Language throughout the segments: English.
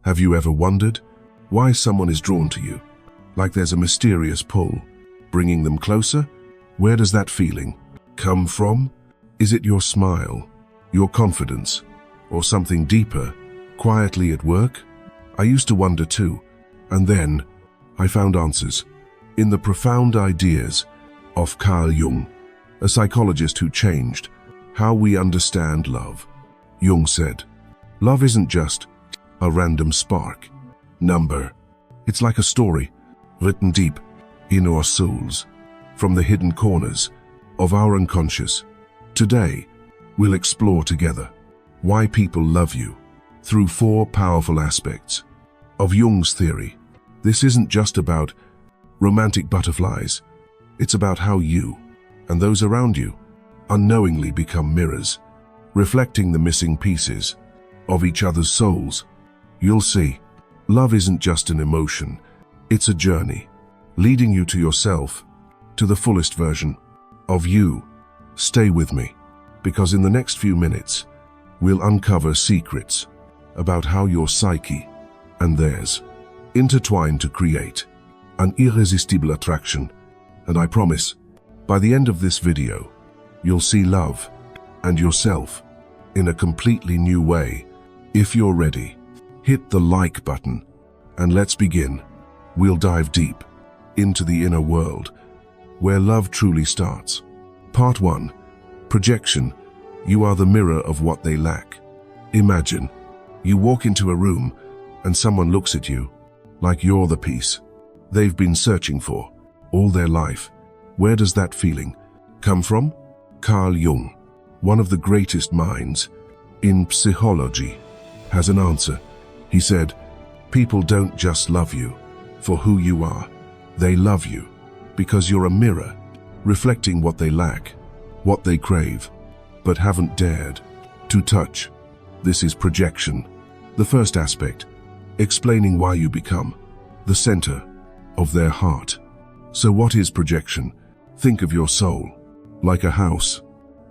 Have you ever wondered why someone is drawn to you? Like there's a mysterious pull, bringing them closer? Where does that feeling come from? Is it your smile, your confidence, or something deeper, quietly at work? I used to wonder too, and then I found answers in the profound ideas of Carl Jung, a psychologist who changed how we understand love. Jung said, "Love isn't just a random spark, number. It's like a story written deep in our souls, from the hidden corners of our unconscious." Today, we'll explore together why people love you through 4 powerful aspects of Jung's theory. This isn't just about romantic butterflies. It's about how you and those around you unknowingly become mirrors, reflecting the missing pieces of each other's souls. You'll see, love isn't just an emotion. It's a journey, leading you to yourself, to the fullest version of you. Stay with me, because in the next few minutes, we'll uncover secrets about how your psyche and theirs intertwine to create an irresistible attraction. And I promise, by the end of this video, you'll see love and yourself in a completely new way. If you're ready, hit the like button and let's begin. We'll dive deep into the inner world, where love truly starts. Part 1. Projection. You are the mirror of what they lack. Imagine, you walk into a room and someone looks at you like you're the piece they've been searching for all their life. Where does that feeling come from? Carl Jung, one of the greatest minds in psychology, has an answer. He said, "People don't just love you for who you are. They love you because you're a mirror, reflecting what they lack, what they crave, but haven't dared to touch." This is projection. The first aspect, explaining why you become the center of their heart. So what is projection? Think of your soul like a house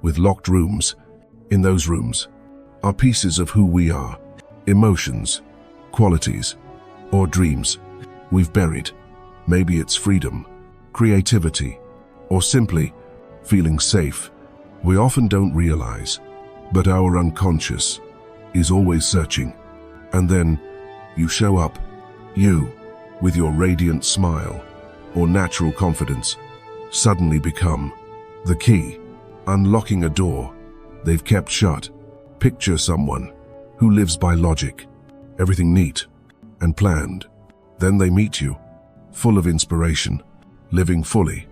with locked rooms. In those rooms are pieces of who we are, emotions, qualities, or dreams we've buried. Maybe it's freedom, creativity, or simply feeling safe. We often don't realize, but our unconscious is always searching. And then you show up, you, with your radiant smile or natural confidence, suddenly become the key, unlocking a door they've kept shut. Picture someone who lives by logic, everything neat and planned. Then they meet you, full of inspiration, living fully,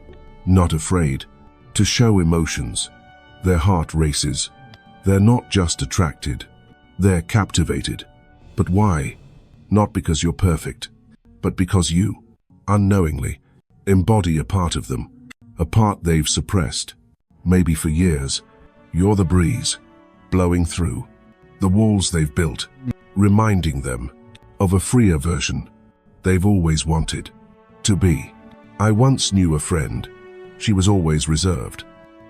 not afraid to show emotions. Their heart races. They're not just attracted, they're captivated. But why? Not because you're perfect, but because you, unknowingly, embody a part of them, a part they've suppressed. Maybe for years, you're the breeze blowing through the walls they've built, reminding them of a freer version they've always wanted to be. I once knew a friend. She was always reserved,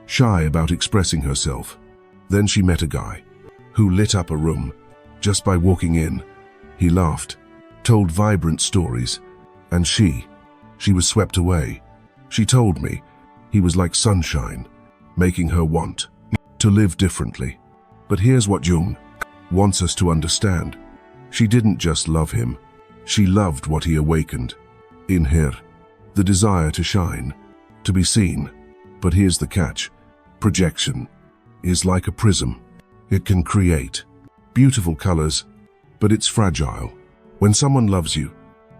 shy about expressing herself. Then she met a guy who lit up a room just by walking in. He laughed, told vibrant stories, and she was swept away. She told me he was like sunshine, making her want to live differently. But here's what Jung wants us to understand. She didn't just love him, she loved what he awakened in her, the desire to shine, to be seen. But here's the catch. Projection is like a prism. It can create beautiful colors, but it's fragile. When someone loves you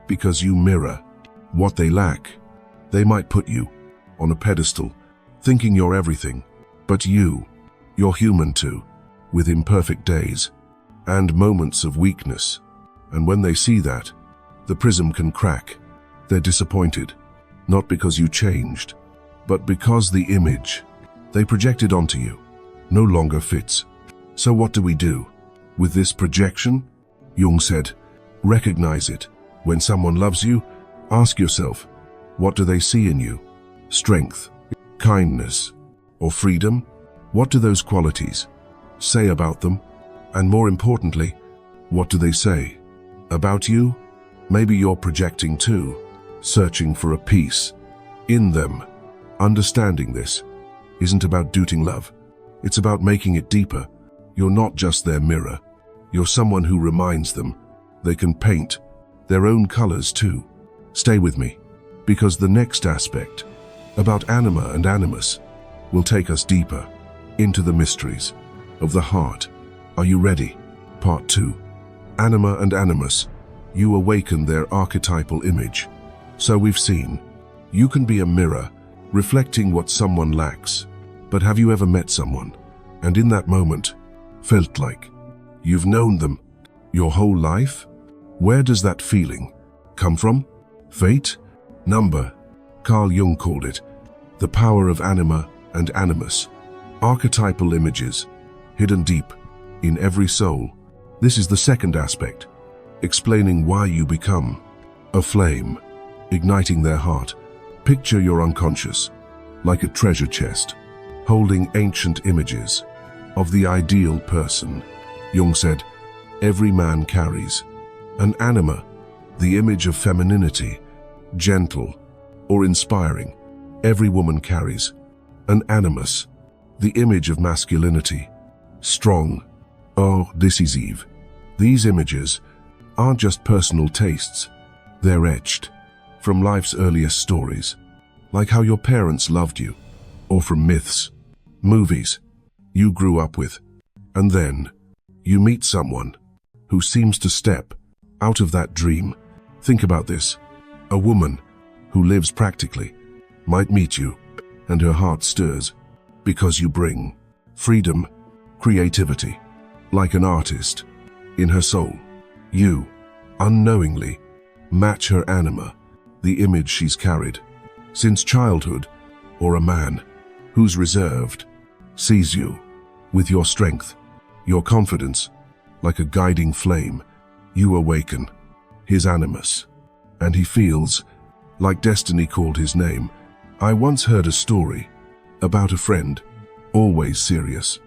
because you mirror what they lack, they might put you on a pedestal, thinking you're everything. But you're human too, with imperfect days and moments of weakness. And when they see that, the prism can crack. They're disappointed, not because you changed, but because the image they projected onto you no longer fits. So what do we do with this projection? Jung said, recognize it. When someone loves you, ask yourself, what do they see in you? Strength, kindness, or freedom? What do those qualities say about them? And more importantly, what do they say About you? Maybe you're projecting too, searching for a piece in them. Understanding this isn't about doubting love. It's about making it deeper. You're not just their mirror. You're someone who reminds them they can paint their own colors too. Stay with me, because the next aspect, about anima and animus, will take us deeper into the mysteries of the heart. Are you ready? Part 2. Anima and animus. You awaken their archetypal image. So we've seen, you can be a mirror, reflecting what someone lacks. But have you ever met someone, and in that moment, felt like you've known them your whole life? Where does that feeling come from? Fate? Number? Carl Jung called it the power of anima and animus. Archetypal images, hidden deep in every soul. This is the second aspect, explaining why you become a flame, igniting their heart. Picture your unconscious like a treasure chest, holding ancient images of the ideal person. Jung said, every man carries an anima, the image of femininity, gentle or inspiring. Every woman carries an animus, the image of masculinity, strong or decisive. These images aren't just personal tastes, they're etched from life's earliest stories, like how your parents loved you, or from myths, movies you grew up with. And then you meet someone who seems to step out of that dream. Think about this. A woman who lives practically might meet you, and her heart stirs because you bring freedom, creativity, like an artist in her soul. You, unknowingly, match her anima, the image she's carried since childhood. Or a man who's reserved sees you with your strength, your confidence, like a guiding flame. You awaken his animus, and he feels like destiny called his name. I once heard a story about a friend, always serious,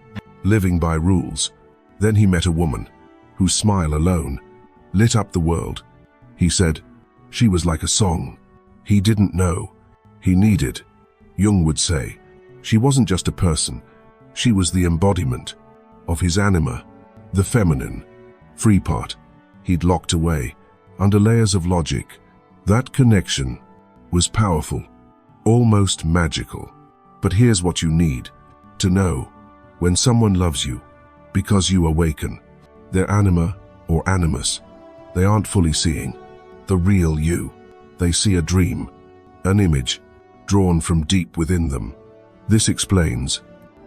living by rules. Then he met a woman whose smile alone lit up the world. He said she was like a song he didn't know he needed. Jung would say she wasn't just a person, she was the embodiment of his anima, the feminine, free part he'd locked away under layers of logic. That connection was powerful, almost magical. But here's what you need to know when someone loves you, because you awaken their anima or animus. They aren't fully seeing the real you. They see a dream, an image drawn from deep within them. This explains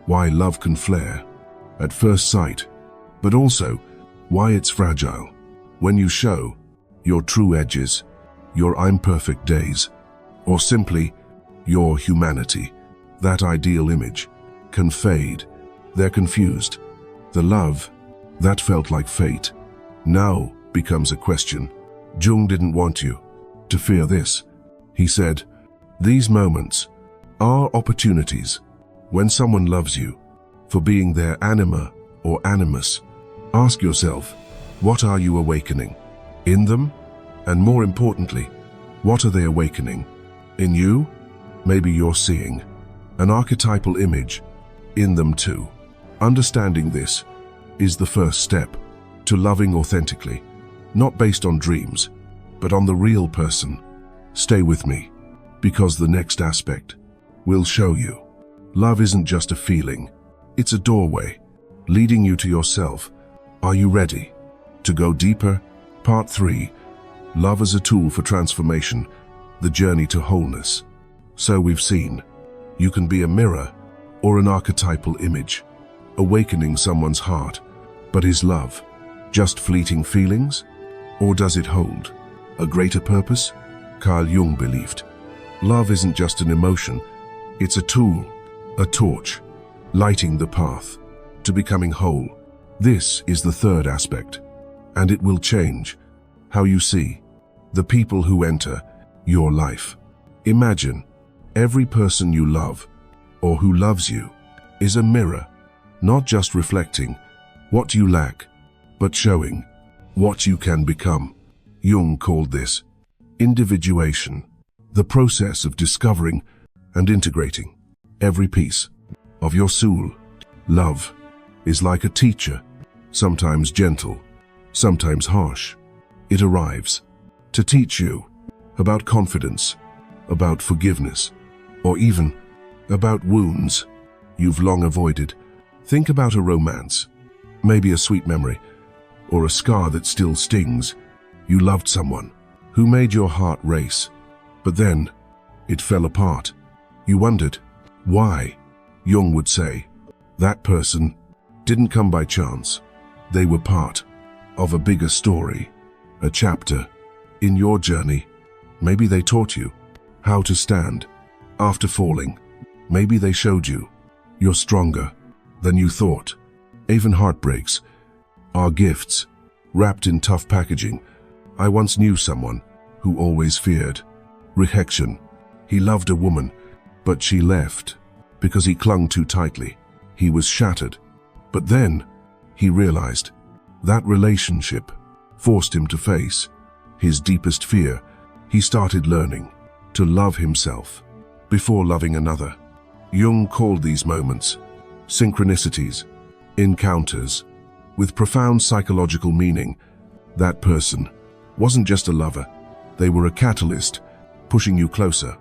why love can flare at first sight, but also why it's fragile. When you show your true edges, your imperfect days, or simply your humanity, that ideal image can fade. They're confused. The love that felt like fate now becomes a question. Jung didn't want you to fear this. He said, these moments are opportunities when someone loves you for being their anima or animus. Ask yourself, what are you awakening in them? And more importantly, what are they awakening in you? Maybe you're seeing an archetypal image in them too. Understanding this is the first step to loving authentically, not based on dreams, but on the real person. Stay with me, because the next aspect will show you. Love isn't just a feeling, it's a doorway leading you to yourself. Are you ready to go deeper? Part 3. Love as a tool for transformation, the journey to wholeness. So we've seen, you can be a mirror or an archetypal image, awakening someone's heart. But is love just fleeting feelings? Or does it hold a greater purpose? Carl Jung believed love isn't just an emotion, it's a tool, a torch, lighting the path to becoming whole. This is the third aspect, and it will change how you see the people who enter your life. Imagine every person you love or who loves you is a mirror, not just reflecting what you lack, but showing what you can become. Jung called this individuation, the process of discovering and integrating every piece of your soul. Love is like a teacher, sometimes gentle, sometimes harsh. It arrives to teach you about confidence, about forgiveness, or even about wounds you've long avoided. Think about a romance, maybe a sweet memory, or a scar that still stings. You loved someone who made your heart race, but then it fell apart. You wondered why. Jung would say, that person didn't come by chance. They were part of a bigger story, a chapter in your journey. Maybe they taught you how to stand after falling. Maybe they showed you you're stronger than you thought. Even heartbreaks are gifts wrapped in tough packaging. I once knew someone who always feared rejection. He loved a woman, but she left because he clung too tightly. He was shattered. But then he realized that relationship forced him to face his deepest fear. He started learning to love himself before loving another. Jung called these moments synchronicities, encounters with profound psychological meaning. That person wasn't just a lover. They were a catalyst, pushing you closer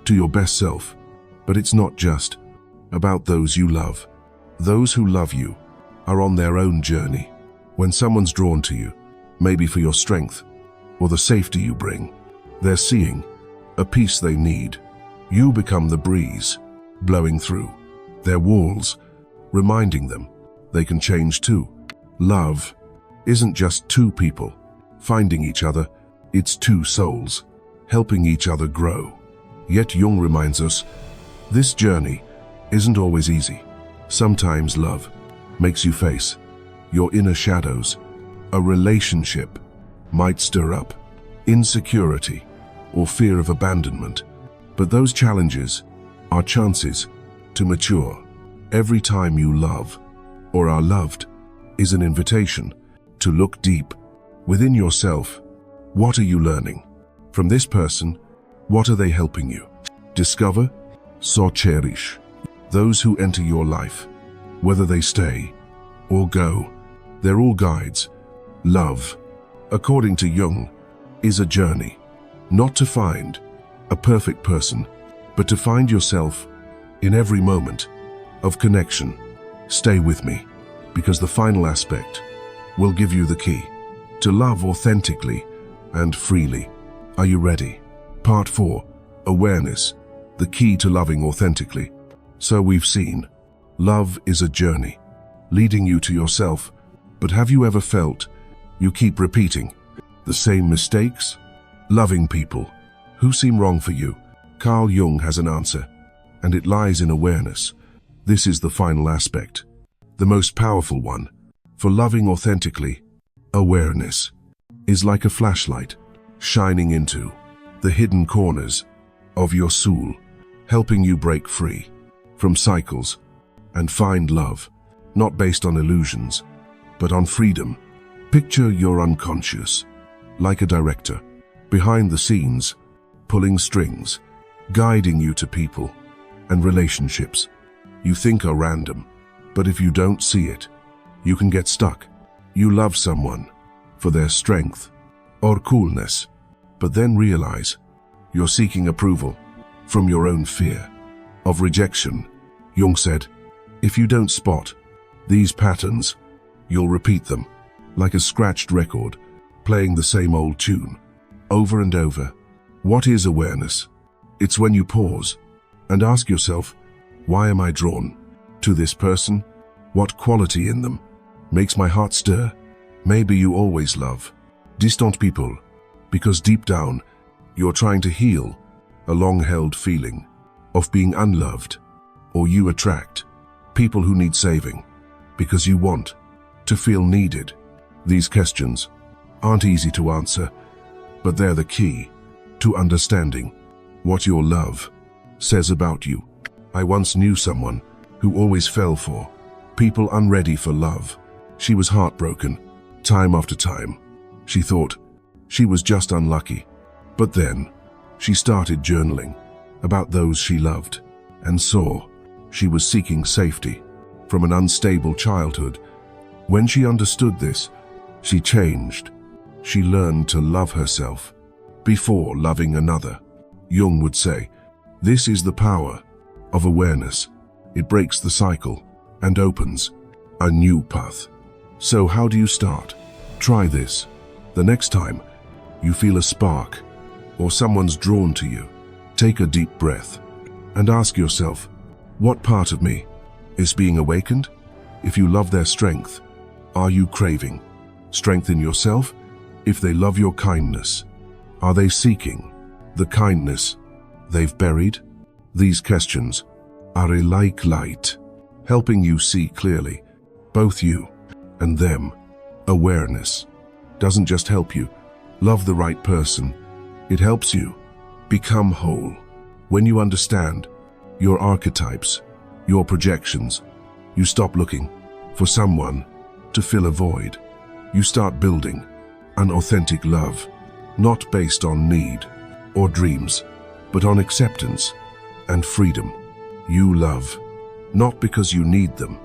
to your best self. But it's not just about those you love. Those who love you are on their own journey. When someone's drawn to you, maybe for your strength or the safety you bring, they're seeing a piece they need. You become the breeze blowing through their walls, reminding them they can change too. Love isn't just two people finding each other, it's two souls helping each other grow. Yet Jung reminds us, this journey isn't always easy. Sometimes love makes you face your inner shadows. A relationship might stir up insecurity or fear of abandonment, but those challenges are chances to mature. Every time you love or are loved is an invitation to look deep within yourself. What are you learning from this person? What are they helping you discover? So cherish those who enter your life, whether they stay or go. They're all guides. Love, according to Jung, is a journey, not to find a perfect person, but to find yourself in every moment of connection. Stay with me, because the final aspect will give you the key to love authentically and freely. Are you ready? Part 4, Awareness, the key to loving authentically. So we've seen, love is a journey, leading you to yourself. But have you ever felt you keep repeating the same mistakes? Loving people who seem wrong for you. Carl Jung has an answer, and it lies in awareness. This is the final aspect, the most powerful one. For loving authentically, awareness is like a flashlight shining into the hidden corners of your soul, helping you break free from cycles and find love, not based on illusions, but on freedom. Picture your unconscious like a director, behind the scenes, pulling strings, guiding you to people and relationships you think are random. But if you don't see it, you can get stuck. You love someone for their strength or coolness, but then realize you're seeking approval from your own fear of rejection. Jung said, if you don't spot these patterns, you'll repeat them like a scratched record, playing the same old tune over and over. What is awareness? It's when you pause and ask yourself, why am I drawn to this person? What quality in them makes my heart stir? Maybe you always love distant people because deep down you're trying to heal a long-held feeling of being unloved, or you attract people who need saving because you want to feel needed. These questions aren't easy to answer, but they're the key to understanding what your love says about you. I once knew someone who always fell for people unready for love. She was heartbroken time after time. She thought She was just unlucky. But then, she started journaling about those she loved and saw she was seeking safety from an unstable childhood. When she understood this, she changed. She learned to love herself before loving another. Jung would say, this is the power of awareness. It breaks the cycle and opens a new path. So how do you start? Try this. The next time you feel a spark or someone's drawn to you, take a deep breath and ask yourself, what part of me is being awakened? If you love their strength, are you craving strength in yourself? If they love your kindness, are they seeking the kindness they've buried? These questions are a like light, helping you see clearly, both you and them. Awareness doesn't just help you love the right person, it helps you become whole. When you understand your archetypes, your projections, you stop looking for someone to fill a void. You start building an authentic love, not based on need or dreams, but on acceptance and freedom. You love not because you need them.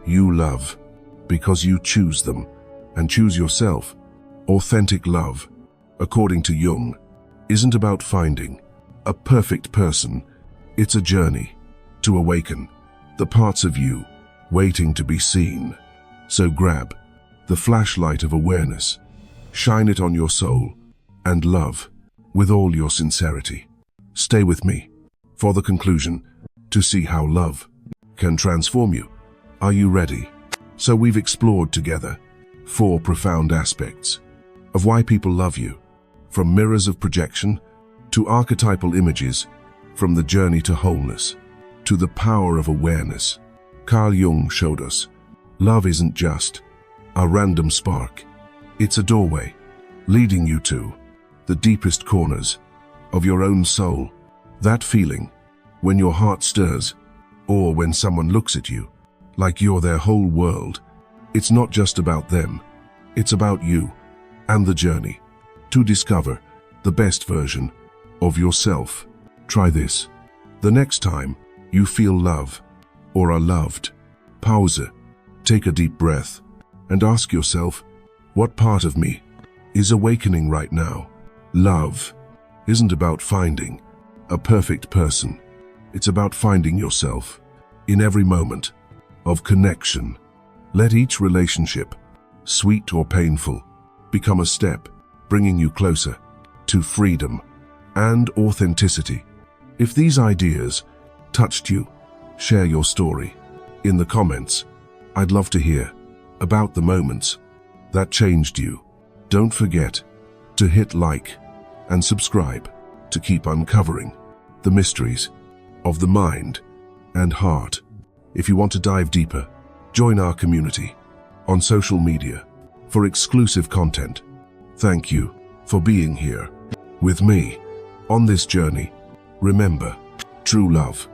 You love because you choose them and choose yourself. Authentic love, according to Jung, isn't about finding a perfect person. It's a journey to awaken the parts of you waiting to be seen. So grab the flashlight of awareness, shine it on your soul, and love with all your sincerity. Stay with me for the conclusion to see how love can transform you. Are you ready? So we've explored together 4 profound aspects of why people love you, from mirrors of projection to archetypal images, from the journey to wholeness to the power of awareness. Carl Jung showed us love isn't just a random spark. It's a doorway leading you to the deepest corners of your own soul. That feeling when your heart stirs, or when someone looks at you like you're their whole world. It's not just about them, it's about you and the journey to discover the best version of yourself. Try this. The next time you feel love or are loved, pause it, take a deep breath, and ask yourself, what part of me is awakening right now? Love isn't about finding a perfect person. It's about finding yourself in every moment of connection. Let each relationship, sweet or painful, become a step bringing you closer to freedom and authenticity. If these ideas touched you, share your story in the comments. I'd love to hear about the moments that changed you. Don't forget to hit like and subscribe to keep uncovering the mysteries of the mind and heart. If you want to dive deeper, join our community on social media for exclusive content. Thank you for being here with me on this journey. Remember, true love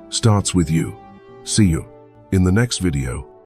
starts with you. See you in the next video.